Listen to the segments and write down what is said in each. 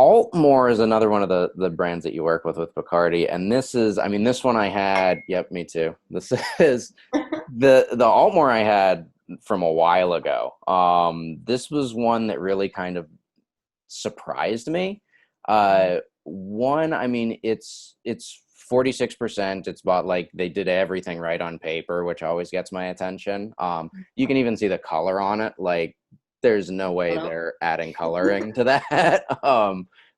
Aultmore is another one of the brands that you work with Bacardi, and this is, I mean, this one I had. Yep, me too. This is the Aultmore I had from a while ago. This was one that really kind of surprised me. One, I mean, it's 46%. It's about like they did everything right on paper, which always gets my attention. You can even see the color on it. Like, there's no way Hello. they're adding coloring to that.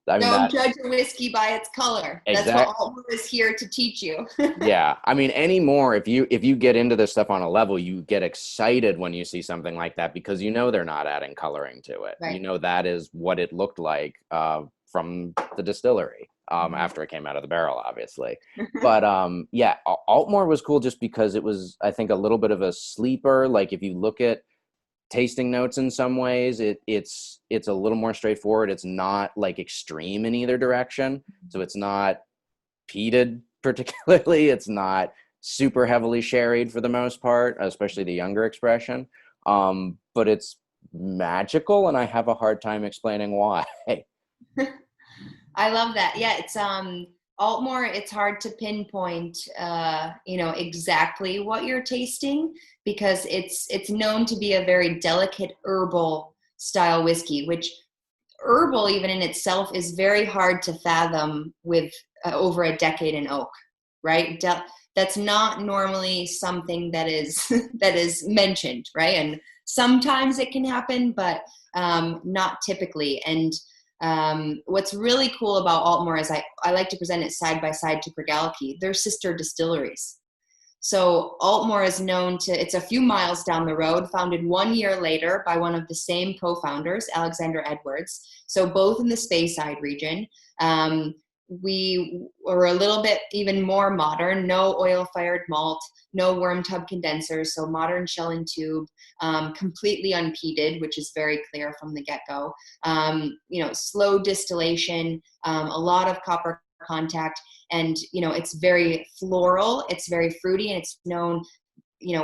I mean Don't that judge a whiskey by its color. That's what exact. Altmore is here to teach you. Yeah, I mean, anymore, if you get into this stuff on a level, you get excited when you see something like that because you know they're not adding coloring to it. You Right. know that is what it looked like from the distillery Mhm. after it came out of the barrel, obviously. But yeah, Altmore was cool just because it was, I think, a little bit of a sleeper. Like if you look at tasting notes in some ways, it's a little more straightforward. It's not like extreme in either direction, so it's not peated particularly. It's not super heavily sherried for the most part, especially the younger expression. But it's magical, and I have a hard time explaining why. I love that. Yeah, it's Altmore, it's hard to pinpoint exactly what you're tasting because it's known to be a very delicate herbal style whiskey, which herbal even in itself is very hard to fathom with over a decade in oak, right? That's not normally something that is that is mentioned, right? And sometimes it can happen, but not typically. And what's really cool about Altmore is I like to present it side by side to Kregaliki. They're sister distilleries. So Altmore is known to, it's a few miles down the road, founded 1 year later by one of the same co-founders, Alexander Edwards. So both in the Speyside region. We were a little bit even more modern, no oil-fired malt, no worm tub condensers, so modern shell and tube, completely unpeated, which is very clear from the get-go. Slow distillation, a lot of copper contact, and it's very floral, it's very fruity, and it's known,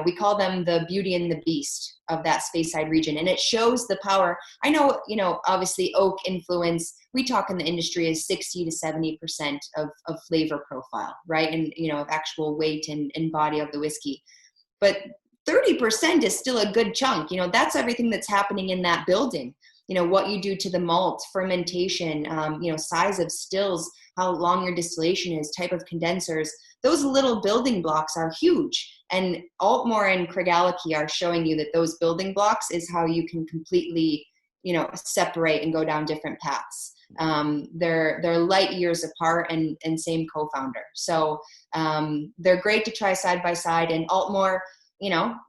we call them the beauty and the beast of that Speyside region, and it shows the power. I know, obviously oak influence, we talk in the industry is 60 to 70% of flavor profile, right? And of actual weight and body of the whiskey, but 30% is still a good chunk. That's everything that's happening in that building. What you do to the malt, fermentation, size of stills, how long your distillation is, type of condensers. Those little building blocks are huge. And Altmore and Kregaliki are showing you that those building blocks is how you can completely, separate and go down different paths. They're light years apart and same co-founder. So they're great to try side by side. And Altmore,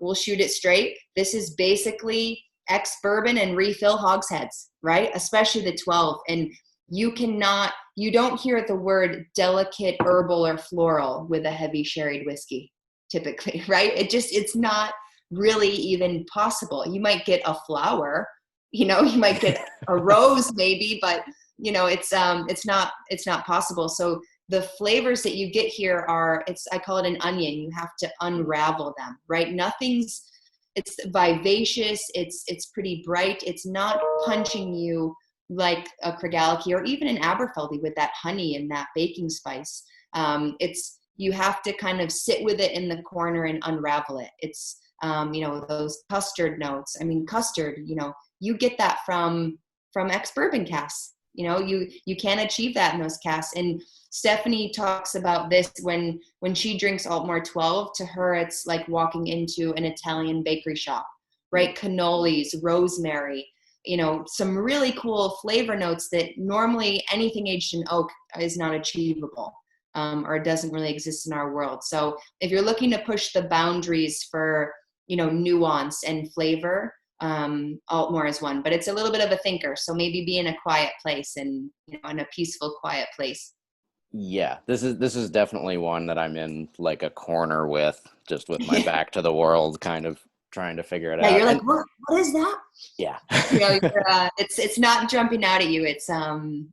we'll shoot it straight. This is basically ex-bourbon and refill hogsheads, right? Especially the 12. And you don't hear the word delicate herbal or floral with a heavy sherried whiskey, typically, right? It's not really even possible. You might get a flower, you might get a rose maybe, but it's not possible. So the flavors that you get here I call it an onion. You have to unravel them, right? It's vivacious. It's pretty bright. It's not punching you like a Kregaliki or even an Aberfeldy with that honey and that baking spice. You have to kind of sit with it in the corner and unravel it. It's those custard notes. I mean, custard. You get that from ex-bourbon casks. You can't achieve that in those casks. And Stephanie talks about this when she drinks Altmore 12. To her, it's like walking into an Italian bakery shop, right? Cannolis, rosemary, some really cool flavor notes that normally anything aged in oak is not achievable, or doesn't really exist in our world. So if you're looking to push the boundaries for, nuance and flavor, Altmore is one, but it's a little bit of a thinker. So maybe be in a quiet place and, in a peaceful, quiet place. Yeah, this is definitely one that I'm in like a corner with, just with my Yeah. back to the world, kind of trying to figure it Yeah. out. You're like, And what is that? yeah. It's not jumping out at you. It's,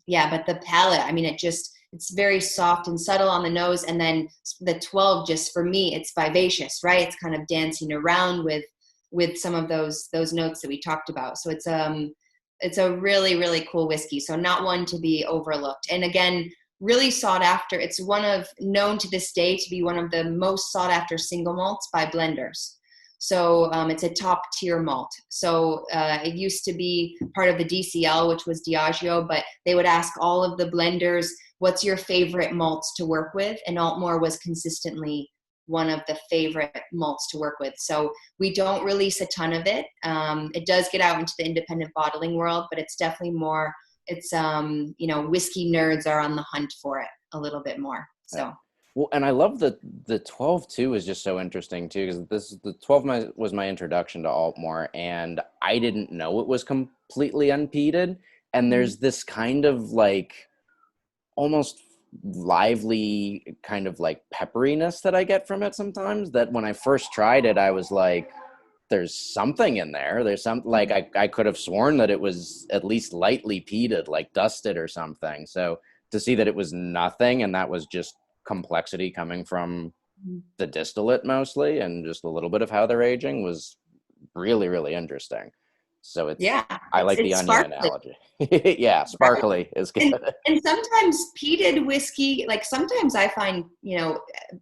yeah, but the palate, I mean, it's very soft and subtle on the nose. And then the 12, just for me, it's vivacious, right? It's kind of dancing around with some of those notes that we talked about. So it's a really, really cool whiskey. So not one to be overlooked. And again, really sought after. It's known to this day to be one of the most sought after single malts by blenders. So it's a top tier malt. So it used to be part of the DCL, which was Diageo, but they would ask all of the blenders, what's your favorite malts to work with? And Aultmore was consistently one of the favorite malts to work with. So we don't release a ton of it. It does get out into the independent bottling world, but it's definitely more, it's, whiskey nerds are on the hunt for it a little bit more. So. Well, and I love the 12 too is just so interesting too, because the 12 was my introduction to Aultmore, and I didn't know it was completely unpeated. And there's this kind of like almost lively kind of like pepperiness that I get from it sometimes, that when I first tried it, I was like, there's something in there. There's some, like, I could have sworn that it was at least lightly peated, like dusted or something. So to see that it was nothing, and that was just complexity coming from the distillate mostly, and just a little bit of how they're aging, was really, really interesting. So I like the it's onion sparkly. analogy. Yeah, sparkly is good. And sometimes peated whiskey, like sometimes I find,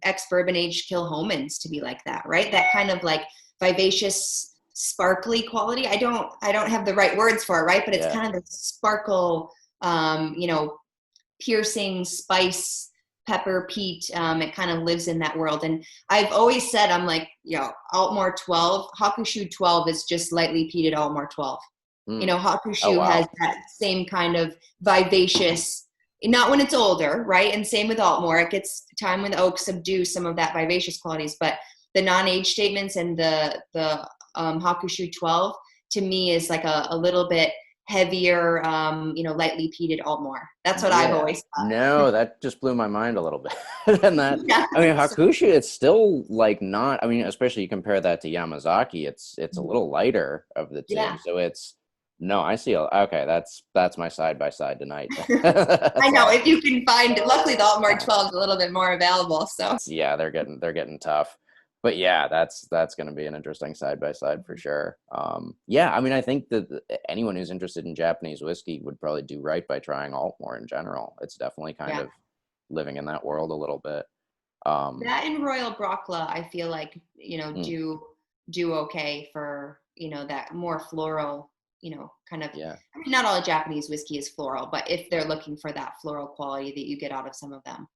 ex-bourbon aged Kilchoman's to be like that, right? That kind of like vivacious, sparkly quality. I don't have the right words for it, right? But it's kind of the sparkle, piercing spice, pepper, peat. It kind of lives in that world. And I've always said, I'm like, Aultmore 12, Hakushu 12 is just lightly peated Aultmore 12. Hakushu has that same kind of vivacious, not when it's older, right? And same with Aultmore. It gets time when the oak subdues some of that vivacious qualities, but the non-age statements and the Hakushu 12 to me is like a little bit heavier, lightly peated Aultmore. That's what I've always thought. No, that just blew my mind a little bit. And that, I mean, Hakushu, it's still like not, I mean, especially you compare that to Yamazaki, it's a little lighter of the two. Yeah. So no, I see. Okay, that's my side by side tonight. I know, if you can find it. Luckily, the Aultmore 12 is a little bit more available. So yeah, they're getting tough. But yeah, that's going to be an interesting side by side for sure. Yeah, I mean, I think that anyone who's interested in Japanese whiskey would probably do right by trying Aultmore in general. It's definitely kind of living in that world a little bit. That and Royal Brockla, I feel like do okay for that more floral, kind of. Yeah. I mean, not all Japanese whiskey is floral, but if they're looking for that floral quality that you get out of some of them.